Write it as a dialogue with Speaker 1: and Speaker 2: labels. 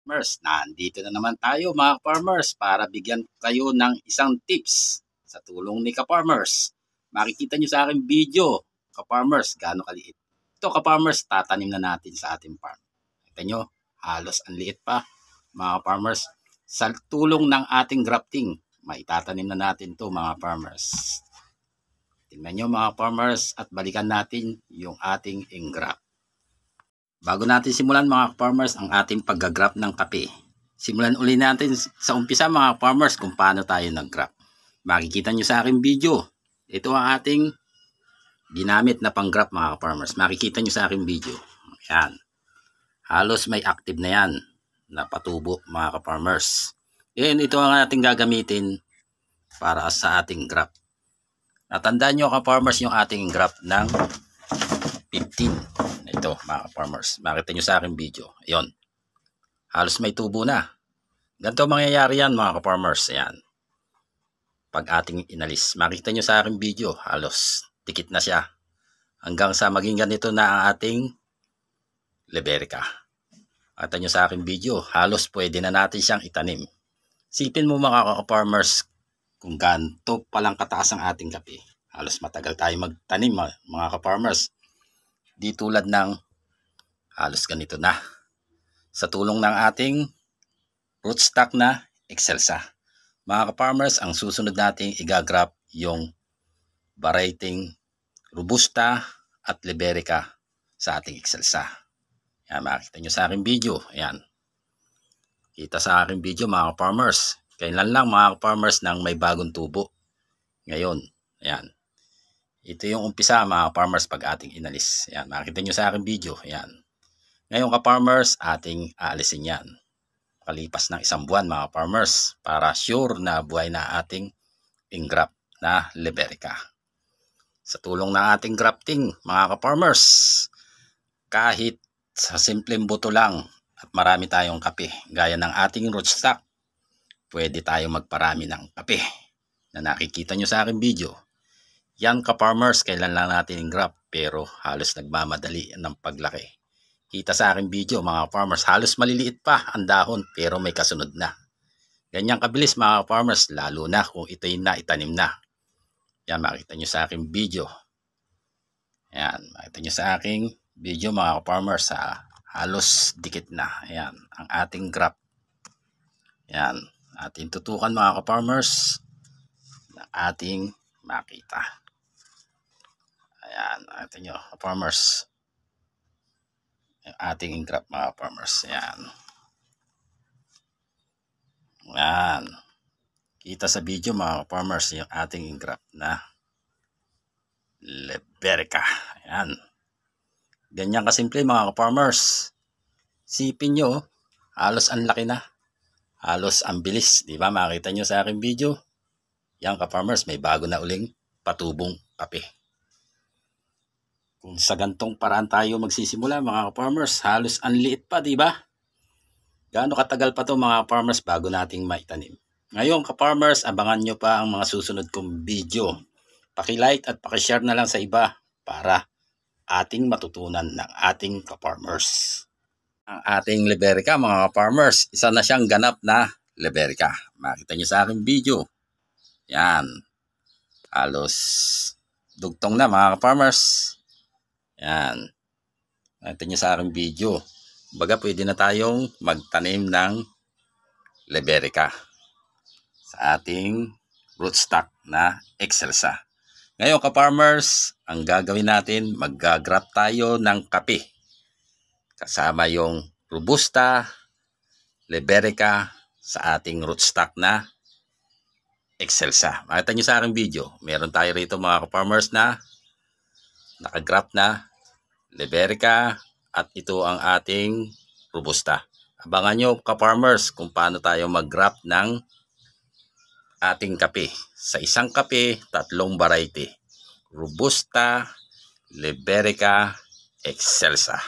Speaker 1: Farmers, nandito na naman tayo mga farmers para bigyan kayo ng isang tips sa tulong ni ka-farmers. Makikita nyo sa aking video, ka-farmers, gaano kaliit. Ito ka-farmers, tatanim na natin sa ating farm. Kita nyo, halos ang liit pa mga farmers. Sa tulong ng ating grafting, maitatanim na natin to mga farmers. Tingnan nyo mga farmers at balikan natin yung ating engraft. Bago natin simulan mga farmers ang ating pag-graft ng kape, simulan uli natin sa umpisa mga farmers kung paano tayo nag-graft. Makikita nyo sa aking video, ito ang ating ginamit na pang-graft mga farmers. Makikita nyo sa aking video. Yan. Halos may active na yan na patubo mga farmers. And ito ang ating gagamitin para sa ating graft. Natandaan nyo ka-farmers yung ating graft ng 15. Ito mga farmers, makita nyo sa aking video. Ayun, halos may tubo na. Ganito mangyayari yan mga farmers. Ayan, pag ating inalis, makita nyo sa aking video, halos dikit na siya hanggang sa maging ganito na ang ating Liberica. Makita nyo sa aking video, halos pwede na natin siyang itanim. Sipin mo mga farmers kung ganito palang kataas ang ating kape. Halos matagal tayo magtanim mga farmers. Di tulad ng halos ganito na. Sa tulong ng ating rootstock na Excelsa. Mga ka-farmers, ang susunod nating igagrap yung variety Robusta at Liberica sa ating Excelsa. Yan, makikita nyo sa aking video. Yan. Kita sa aking video mga ka-farmers. Kailan lang mga ka-farmers nang may bagong tubo. Ngayon, yan. Ito yung umpisa mga farmers pag ating inalis. Yan, makikita nyo sa aking video. Yan. Ngayon ka-farmers, ating aalisin yan. Kalipas ng isang buwan mga farmers para sure na buhay na ating engraft na Liberica. Sa tulong ng ating grafting mga ka-farmers, kahit sa simpleng buto lang at marami tayong kape, gaya ng ating rootstock, pwede tayong magparami ng kape na nakikita nyo sa aking video. Yan ka-farmers, kailan lang natin engraft pero halos nagmamadali ng paglaki. Kita sa aking video mga farmers, halos maliliit pa ang dahon pero may kasunod na. Ganyan kabilis mga farmers, lalo na kung ito'y naitanim na. Yan, makita nyo sa aking video. Yan, makita nyo sa aking video mga farmers, halos dikit na. Yan, ang ating graft. Yan, ating tutukan mga farmers na ating makita. Ayan, atin nyo, farmers. Yung ating engraft mga farmers. Ayan. Ayan. Kita sa video mga farmers yung ating engraft na Liberica. Ayan. Ganyan kasimple mga farmers. Sipin nyo, halos ang laki na. Halos ang bilis. Diba? Makita nyo sa aking video. Yan ka-farmers, may bago na uling patubong kape. Kung sa gantong paraan tayo magsisimula mga farmers, halos ang liit pa, di ba? Gaano katagal pa to mga farmers bago nating maitanim? Ngayon ka-farmers, abangan nyo pa ang mga susunod kong video. Paki-like at paki-share na lang sa iba para ating matutunan ng ating ka-farmers. Ang ating Liberica mga farmers, isa na siyang ganap na Liberica. Makita nyo sa aking video. Yan. Halos dugtong na mga farmers. Yan. Nakita nyo sa aking video. Baga pwede na tayong magtanim ng Liberica sa ating rootstock na Excelsa. Ngayon ka-farmers, ang gagawin natin, mag-graft tayo ng kape. Kasama yung Robusta, Liberica sa ating rootstock na Excelsa. Makita nyo sa aking video. Meron tayo rito mga ka-farmers na nakagraft na Liberica at ito ang ating Robusta. Abangan nyo ka-farmers kung paano tayo mag-graft ng ating kape. Sa isang kape, 3 variety. Robusta, Liberica, Excelsa.